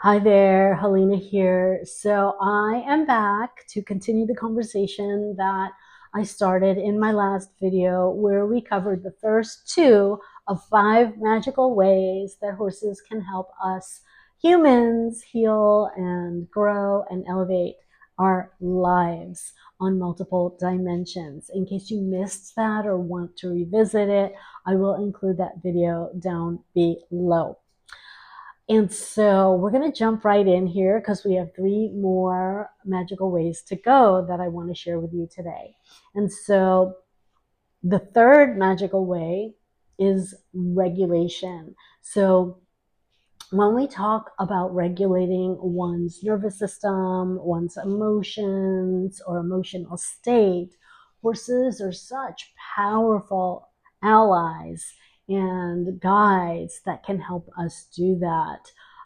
Hi there, Helena here. So I am back to continue the conversation that I started in my last video where we covered the first two of 5 magical ways that horses can help us humans heal and grow and elevate our lives on multiple dimensions. In case you missed that or want to revisit it, I will include that video down below. And so we're going to jump right in here because we have 3 more magical ways to go that I want to share with you today. And so the third magical way is regulation. So when we talk about regulating one's nervous system, one's emotions, or emotional state, horses are such powerful allies and guides that can help us do that.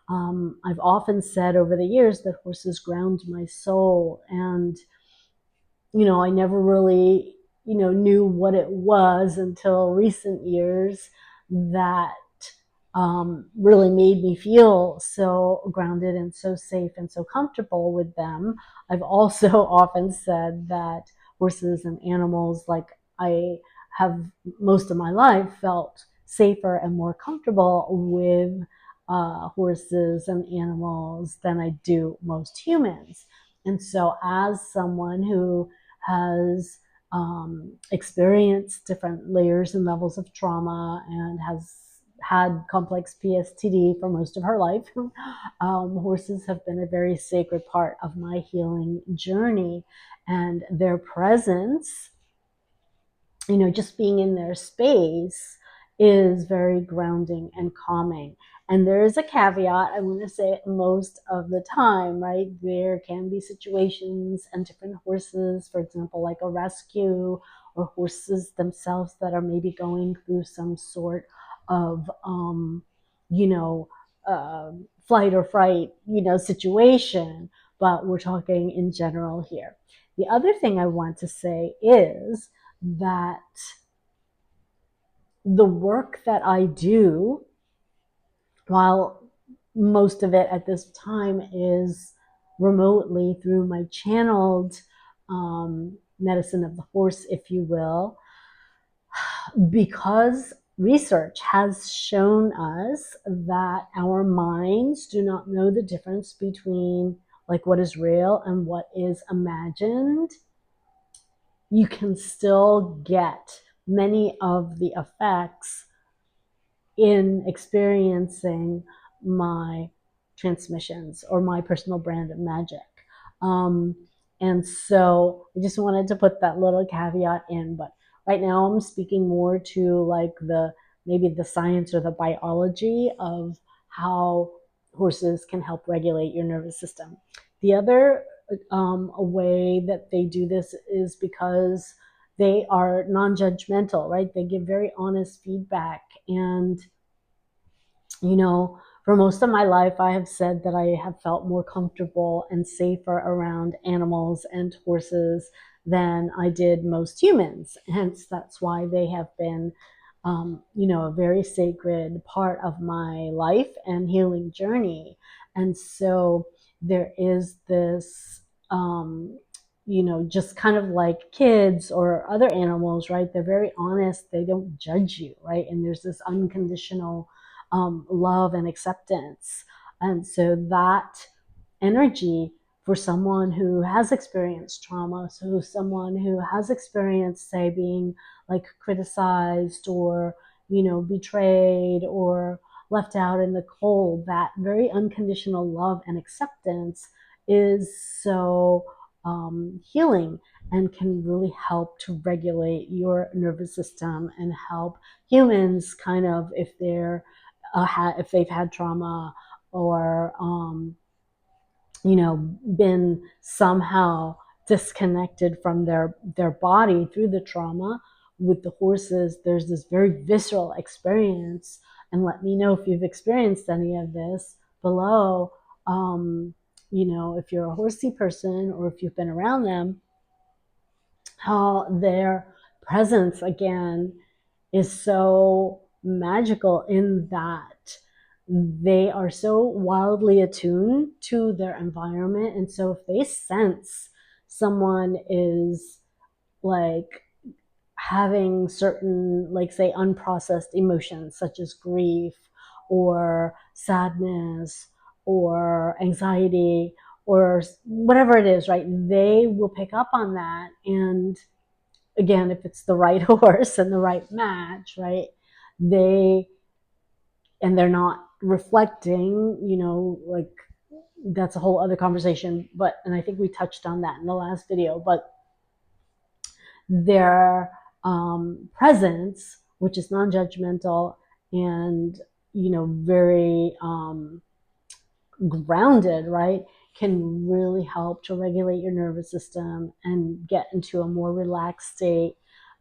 I've often said over the years that horses ground my soul, and I never really knew what it was until recent years that really made me feel so grounded and so safe and so comfortable with them. I've also often said that horses and animals, like I have most of my life felt safer and more comfortable with horses and animals than I do most humans. And so, as someone who has experienced different layers and levels of trauma and has had complex PSTD for most of her life. Horses have been a very sacred part of my healing journey, and their presence, just being in their space is very grounding and calming. And there is a caveat, I want to say it most of the time, right? There can be situations and different horses, for example, like a rescue, or horses themselves that are maybe going through some sort of, you know, uh, flight or fright, situation. But we're talking in general here. The other thing I want to say is that the work that I do, while most of it at this time is remotely through my channeled medicine of the horse, if you will, because research has shown us that our minds do not know the difference between like what is real and what is imagined. You can still get many of the effects in experiencing my transmissions or my personal brand of magic. Um, and so I just wanted to put that little caveat in. But right now I'm speaking more to like maybe the science or the biology of how horses can help regulate your nervous system. The other way that they do this is because they are non-judgmental, right? They give very honest feedback. And for most of my life, I have said that I have felt more comfortable and safer around animals and horses than I did most humans. Hence, that's why they have been, a very sacred part of my life and healing journey. And so there is this, just kind of like kids or other animals, right? They're very honest. They don't judge you, right? And there's this unconditional love and acceptance. And so that energy for someone who has experienced trauma, so someone who has experienced, say, being like criticized or, betrayed or left out in the cold, that very unconditional love and acceptance is so healing and can really help to regulate your nervous system and help humans kind of if they've had trauma or been somehow disconnected from their body through the trauma. With the horses, there's this very visceral experience, and let me know if you've experienced any of this below. If you're a horsey person or if you've been around them, how their presence again is so magical in that they are so wildly attuned to their environment. And so if they sense someone is like having certain, like, say, unprocessed emotions such as grief or sadness or anxiety or whatever it is, right? They will pick up on that. And again, if it's the right horse and the right match, right? They, and they're not reflecting, like, that's a whole other conversation. But, and I think we touched on that in the last video, but their presence, which is non-judgmental and, very grounded, right, can really help to regulate your nervous system and get into a more relaxed state,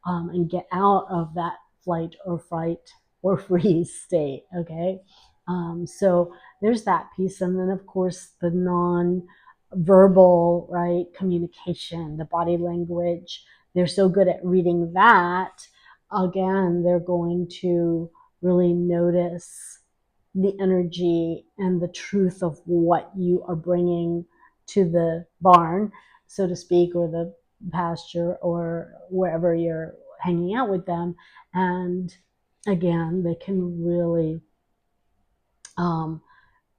and get out of that flight or fright or freeze state. Okay. So there's that piece. And then, of course, the non-verbal, right, communication, the body language. They're so good at reading that. Again, they're going to really notice the energy and the truth of what you are bringing to the barn, so to speak, or the pasture, or wherever you're hanging out with them. And again, they can really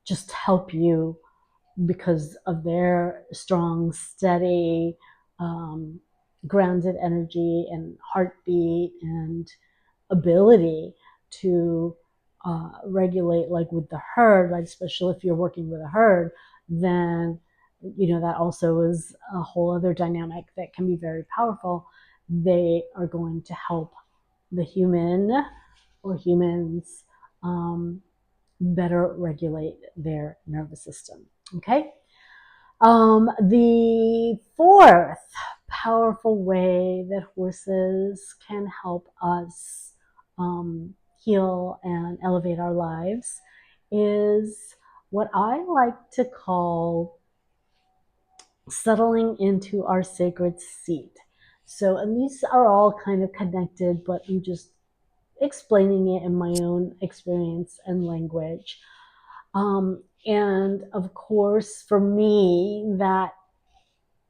just help you because of their strong, steady, grounded energy and heartbeat and ability to regulate, like with the herd, like especially if you're working with a herd, then that also is a whole other dynamic that can be very powerful. They are going to help the human or humans better regulate their nervous system. Okay. The fourth powerful way that horses can help us heal and elevate our lives is what I like to call settling into our sacred seat. So, and these are all kind of connected, but I'm just explaining it in my own experience and language. And of course, for me, that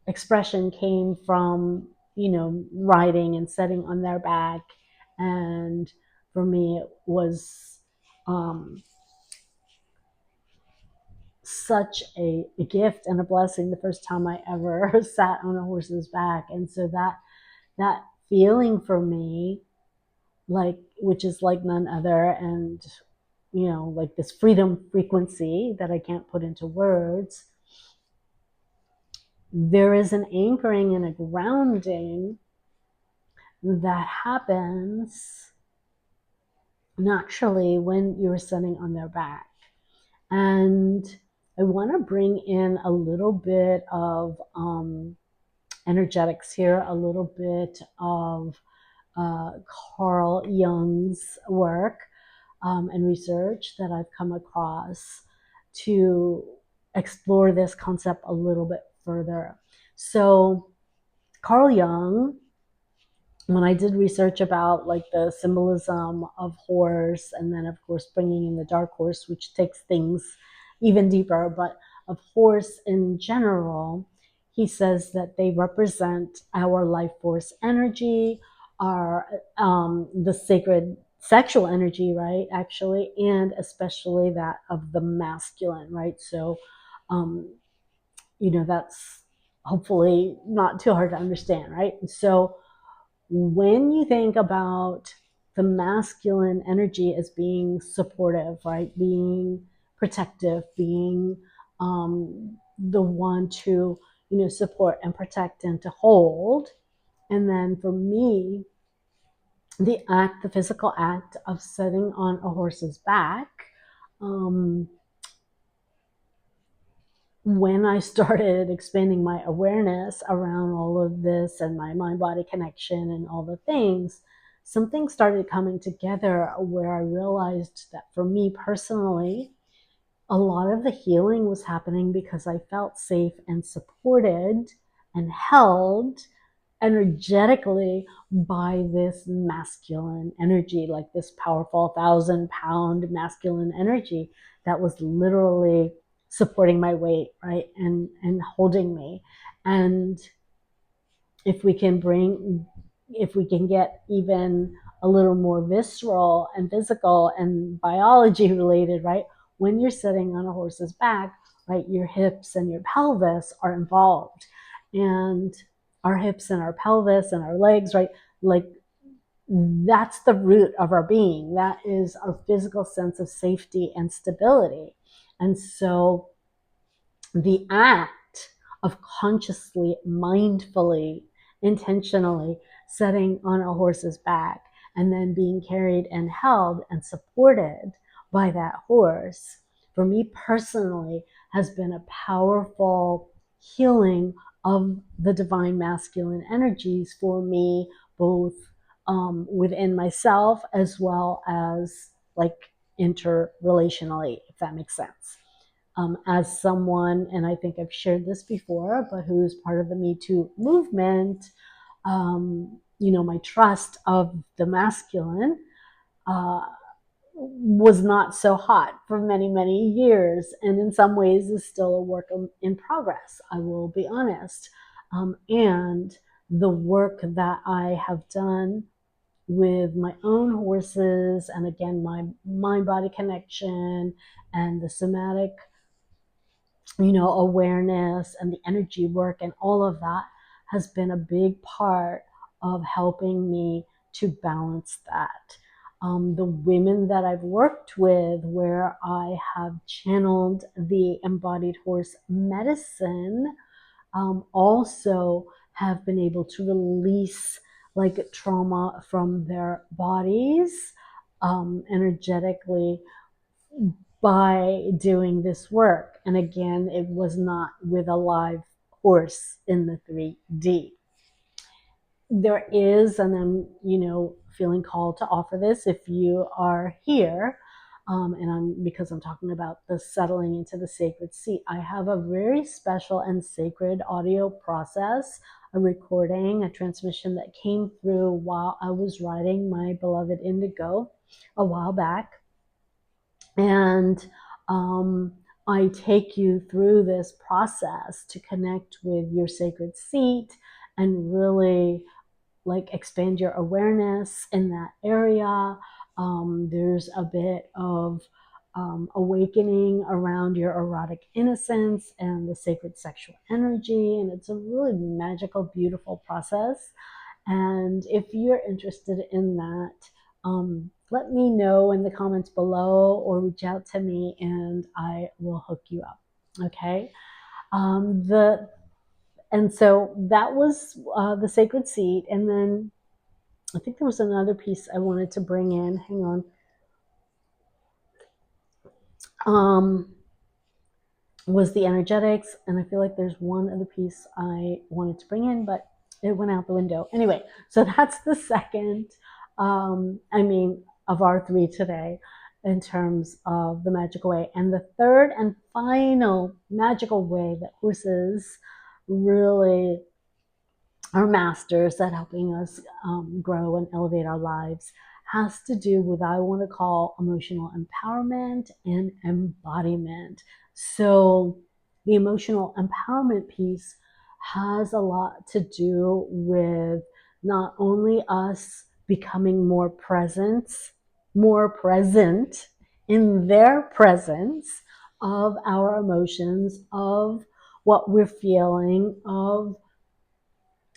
expression came from, riding and sitting on their back. And for me, it was such a gift and a blessing the first time I ever sat on a horse's back. And so that feeling for me, like, which is like none other, and like this freedom frequency that I can't put into words, there is an anchoring and a grounding that happens naturally when you're sitting on their back. And I want to bring in a little bit of energetics here, a little bit of Carl Jung's work and research that I've come across to explore this concept a little bit further. So Carl Jung, when I did research about like the symbolism of horse, and then of course bringing in the dark horse, which takes things even deeper, but of horse in general, he says that they represent our life force energy, our the sacred sexual energy, right? Actually, and especially that of the masculine, right? So, that's hopefully not too hard to understand, right? So when you think about the masculine energy as being supportive, right? Being protective, being the one to, support and protect and to hold. And then for me, the physical act of sitting on a horse's back, when I started expanding my awareness around all of this and my mind-body connection and all the things, something started coming together where I realized that for me personally, a lot of the healing was happening because I felt safe and supported and held energetically by this masculine energy, like this powerful 1,000-pound masculine energy that was literally supporting my weight, right? And holding me. And if we can bring, if we can get even a little more visceral and physical and biology related, right? When you're sitting on a horse's back, right, your hips and your pelvis are involved. And our hips and our pelvis and our legs, right? Like, that's the root of our being. That is our physical sense of safety and stability. And so the act of consciously, mindfully, intentionally sitting on a horse's back and then being carried and held and supported by that horse, for me personally, has been a powerful healing of the divine masculine energies for me, both within myself as well as like interrelationally, if that makes sense. As someone, and I think I've shared this before, but who's part of the Me Too movement, my trust of the masculine uh, was not so hot for many, many years, and in some ways is still a work in progress, I will be honest. And the work that I have done with my own horses, and again, my mind body connection and the somatic awareness and the energy work and all of that has been a big part of helping me to balance that. The women that I've worked with, where I have channeled the embodied horse medicine, also have been able to release like trauma from their bodies energetically by doing this work. And again, it was not with a live horse in the 3D. There is, and I'm, feeling called to offer this if you are here, because I'm talking about the settling into the sacred seat. I have a very special and sacred audio process, a recording, a transmission that came through while I was riding my beloved Indigo a while back. And I take you through this process to connect with your sacred seat and really like expand your awareness in that area. There's a bit of awakening around your erotic innocence and the sacred sexual energy. And it's a really magical, beautiful process. And if you're interested in that, let me know in the comments below or reach out to me and I will hook you up. Okay. And so that was the sacred seat. And then I think there was another piece I wanted to bring in. Hang on. Was the energetics. And I feel like there's one other piece I wanted to bring in, but it went out the window. Anyway, so that's the second, of our three today in terms of the magical way. And the third and final magical way that horses really are masters at helping us grow and elevate our lives has to do with I want to call emotional empowerment and embodiment. So the emotional empowerment piece has a lot to do with not only us becoming more present in their presence of our emotions, of what we're feeling, of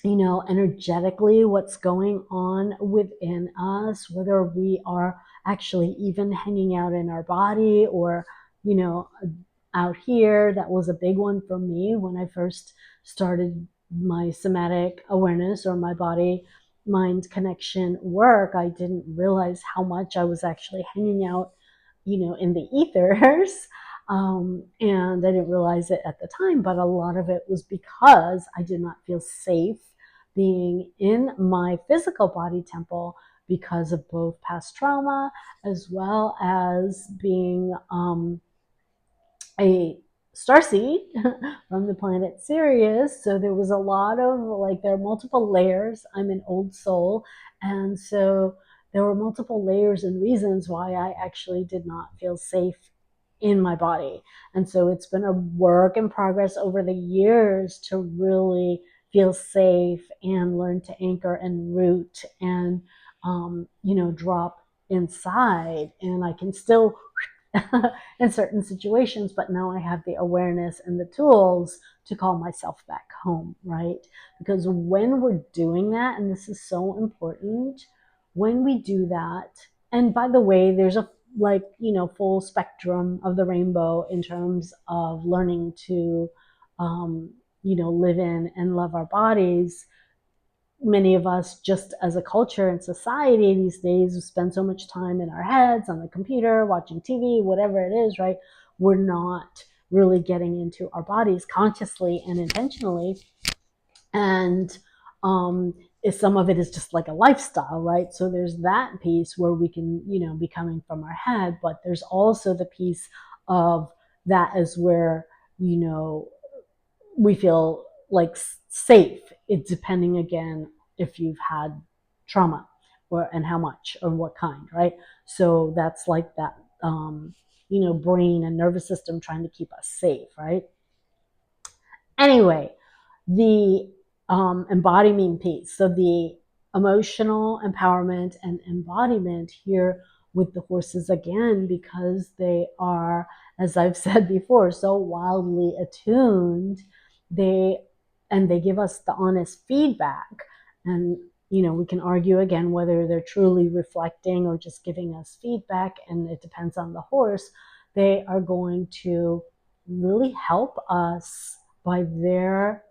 energetically what's going on within us, whether we are actually even hanging out in our body or, out here. That was a big one for me when I first started my somatic awareness or my body mind connection work. I didn't realize how much I was actually hanging out, in the ethers. And I didn't realize it at the time, but a lot of it was because I did not feel safe being in my physical body temple because of both past trauma as well as being a starseed from the planet Sirius. So there was a lot of like, there are multiple layers. I'm an old soul. And so there were multiple layers and reasons why I actually did not feel safe in my body. And so it's been a work in progress over the years to really feel safe and learn to anchor and root and, drop inside. And I can still in certain situations, but now I have the awareness and the tools to call myself back home, right? Because when we're doing that, and this is so important, when we do that, and by the way, there's a full spectrum of the rainbow in terms of learning to live in and love our bodies. Many of us, just as a culture and society these days, we spend so much time in our heads, on the computer, watching TV, whatever it is, right? We're not really getting into our bodies consciously and intentionally. And some of it is just like a lifestyle, right? So there's that piece where we can, be coming from our head, but there's also the piece of that is where, we feel like safe. It's depending again if you've had trauma and how much or what kind, right? So that's like that, brain and nervous system trying to keep us safe, right? Anyway, the embodiment piece. So the emotional empowerment and embodiment here with the horses again, because they are, as I've said before, so wildly attuned. They give us the honest feedback, and we can argue again whether they're truly reflecting or just giving us feedback, and it depends on the horse. They are going to really help us by their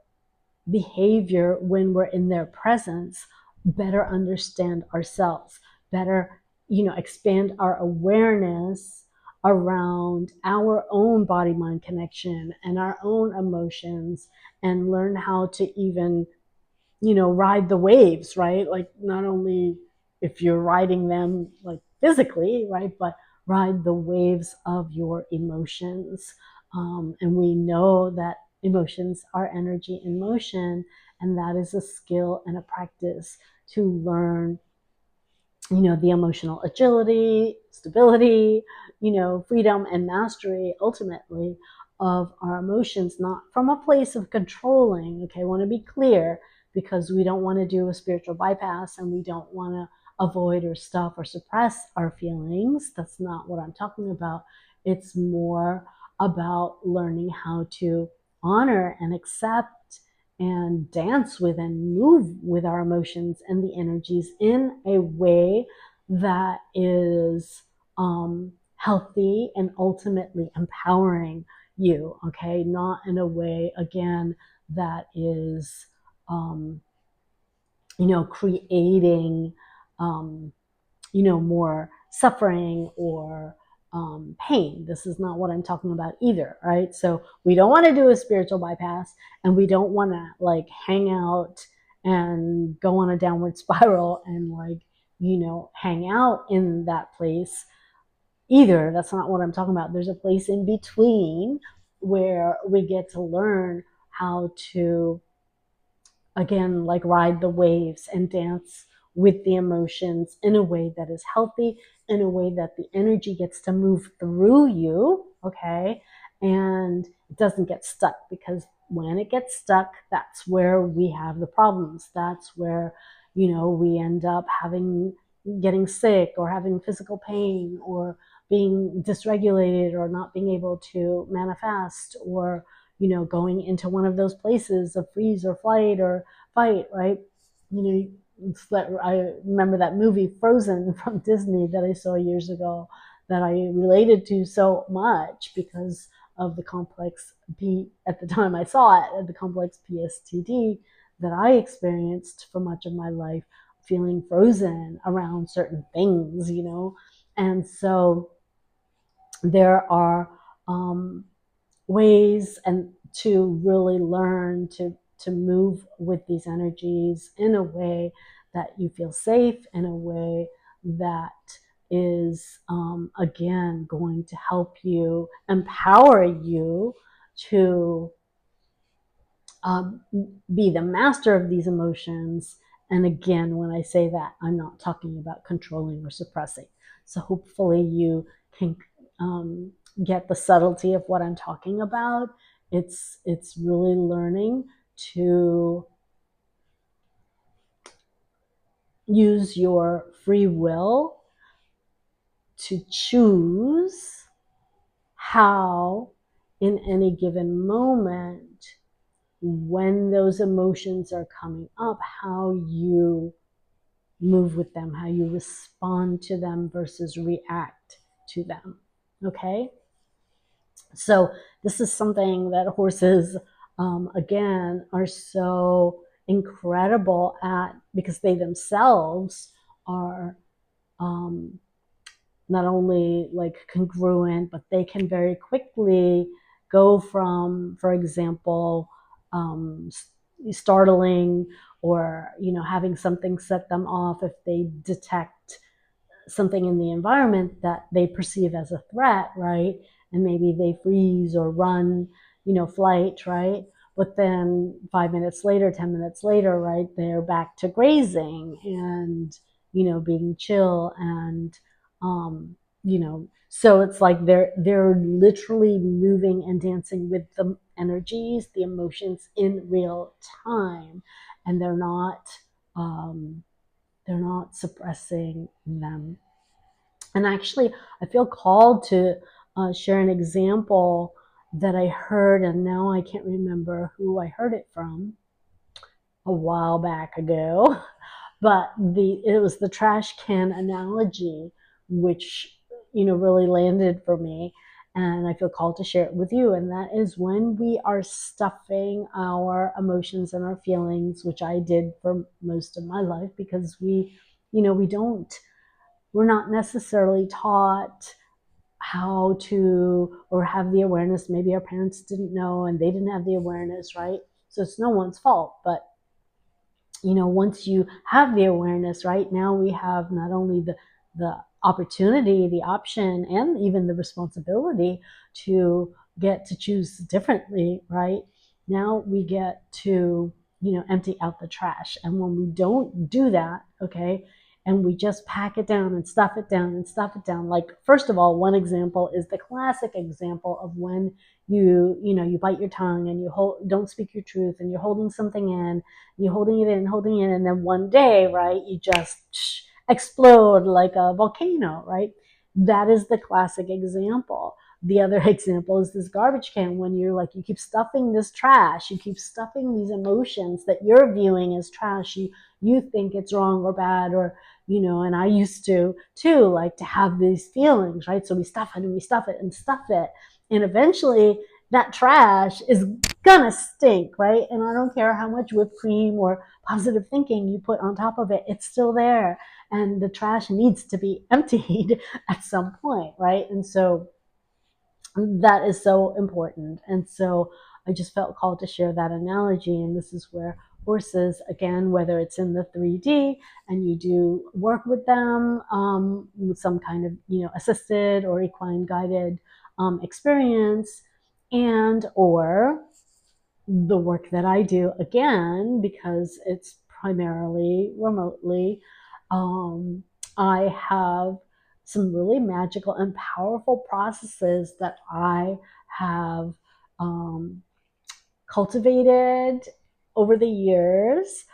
behavior when we're in their presence, better understand ourselves, better, expand our awareness around our own body mind connection and our own emotions, and learn how to even, ride the waves, right? Like, not only if you're riding them like physically, right, but ride the waves of your emotions. And we know that emotions are energy in motion, and that is a skill and a practice to learn, the emotional agility, stability, freedom and mastery ultimately of our emotions, not from a place of controlling. Okay, I want to be clear, because we don't want to do a spiritual bypass, and we don't want to avoid or stuff or suppress our feelings. That's not what I'm talking about. It's more about learning how to honor and accept and dance with and move with our emotions and the energies in a way that is healthy and ultimately empowering you, okay? Not in a way, again, that is, creating, more suffering or pain. This is not what I'm talking about either, right? So we don't want to do a spiritual bypass, and we don't want to like hang out and go on a downward spiral and like, hang out in that place either. That's not what I'm talking about. There's a place in between where we get to learn how to, again, like ride the waves and dance with the emotions in a way that is healthy, in a way that the energy gets to move through you, okay? And it doesn't get stuck, because when it gets stuck, that's where we have the problems. That's where, we end up getting sick or having physical pain or being dysregulated or not being able to manifest, or going into one of those places of freeze or flight or fight, right? I remember that movie Frozen from Disney that I saw years ago, that I related to so much because of the complex at the time I saw it, the complex PSTD that I experienced for much of my life, feeling frozen around certain things, and so there are ways and to really learn to move with these energies in a way that you feel safe, in a way that is again going to help you, empower you to be the master of these emotions. And again, when I say that, I'm not talking about controlling or suppressing. So hopefully you can get the subtlety of what I'm talking about. It's really learning to use your free will to choose how, in any given moment, when those emotions are coming up, how you move with them, how you respond to them versus react to them. Okay? So, this is something that horses, again, are so incredible at, because they themselves are not only like congruent, but they can very quickly go from, for example, startling, or having something set them off if they detect something in the environment that they perceive as a threat, right? And maybe they freeze or run, flight, right? But then 5 minutes later, 10 minutes later, right, they're back to grazing and, being chill and, so it's like they're literally moving and dancing with the energies, the emotions in real time, and um, they're not suppressing them. And actually, I feel called to share an example that I heard, and now I can't remember who I heard it from a while back ago. But it was the trash can analogy, which really landed for me, and I feel called to share it with you. And that is, when we are stuffing our emotions and our feelings, which I did for most of my life, because we're not necessarily taught how to, or have the awareness. Maybe our parents didn't know and they didn't have the awareness, right? So it's no one's fault. But once you have the awareness, right, now we have not only the opportunity, the option, and even the responsibility to get to choose differently, right? Now we get to empty out the trash. And when we don't do that, okay, and we just pack it down and stuff it down and stuff it down, like, first of all, one example is the classic example of when you bite your tongue and don't speak your truth, and you're holding something in, you're holding it in, and then one day, right, you just explode like a volcano, right? That is the classic example. The other example is this garbage can. When you keep stuffing this trash, you keep stuffing these emotions that you're viewing as trash. You think it's wrong or bad, or and I used to too, like, to have these feelings, right? So we stuff it and we stuff it and stuff it, and eventually that trash is gonna stink, right? And I don't care how much whipped cream or positive thinking you put on top of it, it's still there. And the trash needs to be emptied at some point, right? And so that is so important. And so I just felt called to share that analogy. And this is where horses, again, whether it's in the 3D and you do work with them with some kind of assisted or equine guided experience, and or the work that I do, again, because it's primarily remotely, um, I have some really magical and powerful processes that I have um, cultivated over the years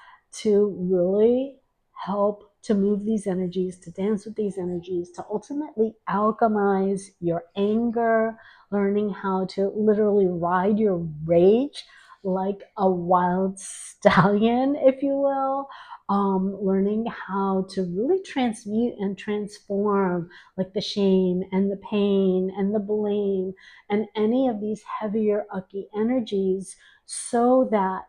to really help to move these energies, to dance with these energies, to ultimately alchemize your anger, learning how to literally ride your rage like a wild stallion, if you will. Learning how to really transmute and transform, like, the shame and the pain and the blame and any of these heavier, ucky energies, so that,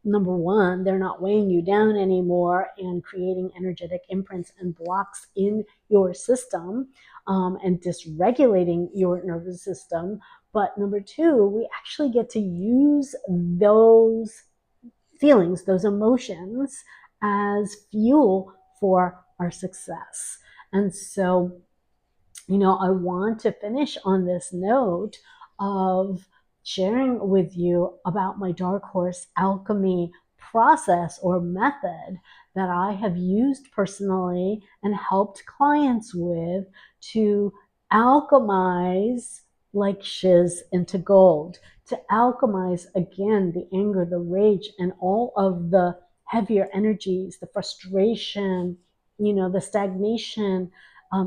number one, they're not weighing you down anymore and creating energetic imprints and blocks in your system, and dysregulating your nervous system. But number two, we actually get to use those feelings, those emotions, as fuel for our success. And so, I want to finish on this note of sharing with you about my dark horse alchemy process or method that I have used personally and helped clients with to alchemize like shiz into gold, to alchemize again the anger, the rage, and all of the heavier energies, the frustration, the stagnation,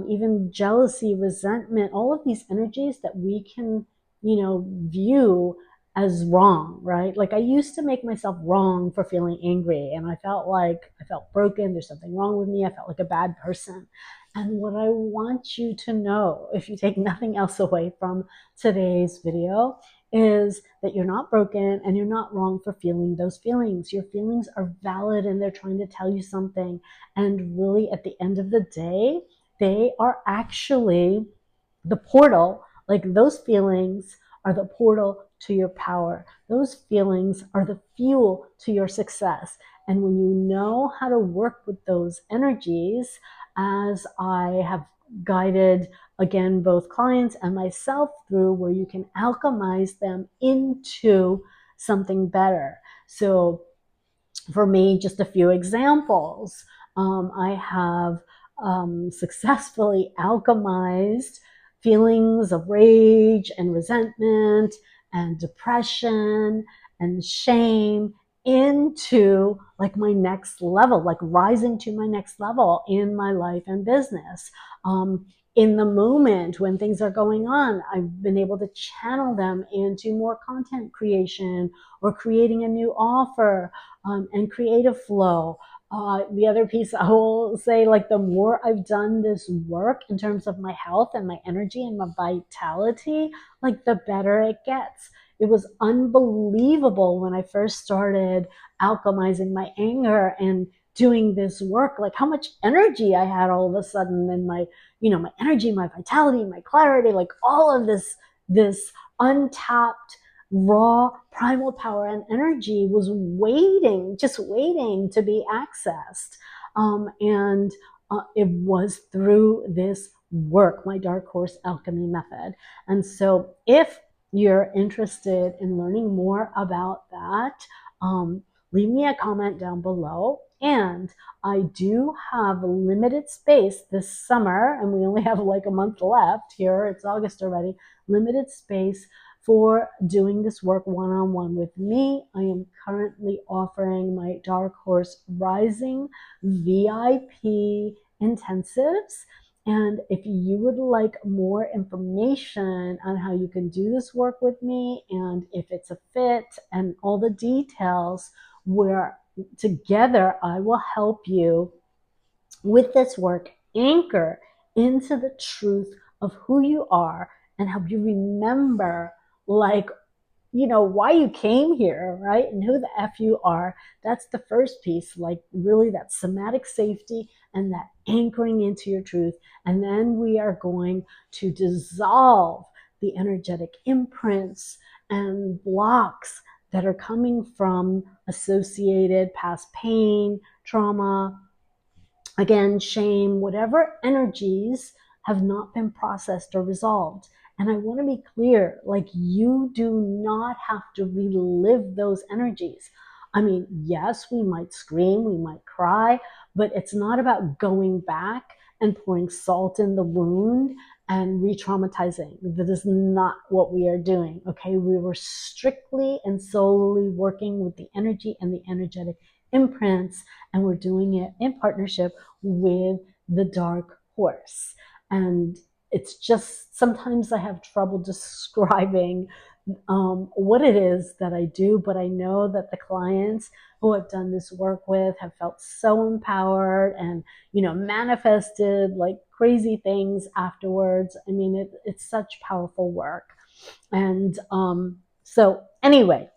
even jealousy, resentment, all of these energies that we can, view as wrong, right? Like I used to make myself wrong for feeling angry, and I felt broken. There's something wrong with me. I felt like a bad person. And what I want you to know, if you take nothing else away from today's video, is that you're not broken and you're not wrong for feeling those feelings. Your feelings are valid and they're trying to tell you something. And really, at the end of the day, they are actually the portal. Like those feelings are the portal to your power. Those feelings are the fuel to your success. And when you know how to work with those energies, as I have guided again both clients and myself through, where you can alchemize them into something better. So for me, just a few examples. I have successfully alchemized feelings of rage and resentment and depression and shame into like my next level, like rising to my next level in my life and business. In the moment when things are going on, I've been able to channel them into more content creation or creating a new offer, and creative flow. The other piece I will say, like the more I've done this work in terms of my health and my energy and my vitality, like the better it gets. It was unbelievable when I first started alchemizing my anger and doing this work, like how much energy I had all of a sudden, and my energy, my vitality, my clarity, like all of this untapped raw primal power and energy was just waiting to be accessed. And it was through this work, my dark horse alchemy method. And so if you're interested in learning more about that, leave me a comment down below. And I do have limited space this summer, and we only have like a month left here. It's August already. Limited space for doing this work one-on-one with me. I am currently offering my Dark Horse Rising VIP intensives. And if you would like more information on how you can do this work with me, and if it's a fit and all the details, where together I will help you with this work anchor into the truth of who you are and help you remember, like, why you came here, right? And who the F you are. That's the first piece, like really that somatic safety and that anchoring into your truth. And then we are going to dissolve the energetic imprints and blocks that are coming from associated past pain, trauma, again, shame, whatever energies have not been processed or resolved. And I want to be clear, like you do not have to relive those energies. I mean, yes, we might scream, we might cry, but it's not about going back and pouring salt in the wound and re-traumatizing. That is not what we are doing, okay? We were strictly and solely working with the energy and the energetic imprints, and we're doing it in partnership with the dark horse. And it's just sometimes I have trouble describing what it is that I do, but I know that the clients who I've done this work with have felt so empowered and manifested like crazy things afterwards. I mean, it's such powerful work. And so anyway,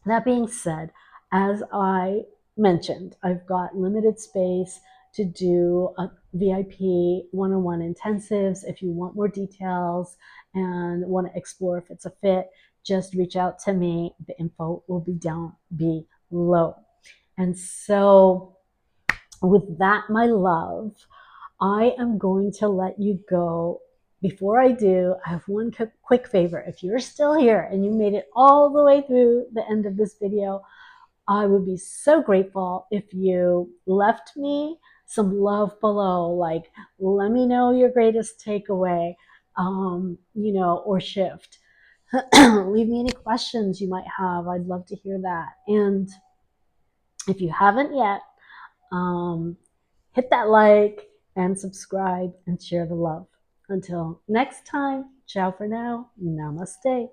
that being said, as I mentioned, I've got limited space to do a VIP one-on-one intensives. If you want more details and want to explore if it's a fit, just reach out to me. The info will be down below. And so with that, my love, I am going to let you go before I do, I have one quick favor. If you're still here and you made it all the way through the end of this video, I would be so grateful if you left me some love below. Like, let me know your greatest takeaway, or shift. Leave me any questions you might have. I'd love to hear that. And if you haven't yet, um, hit that like and subscribe and share the love. Until next time, ciao for now. Namaste.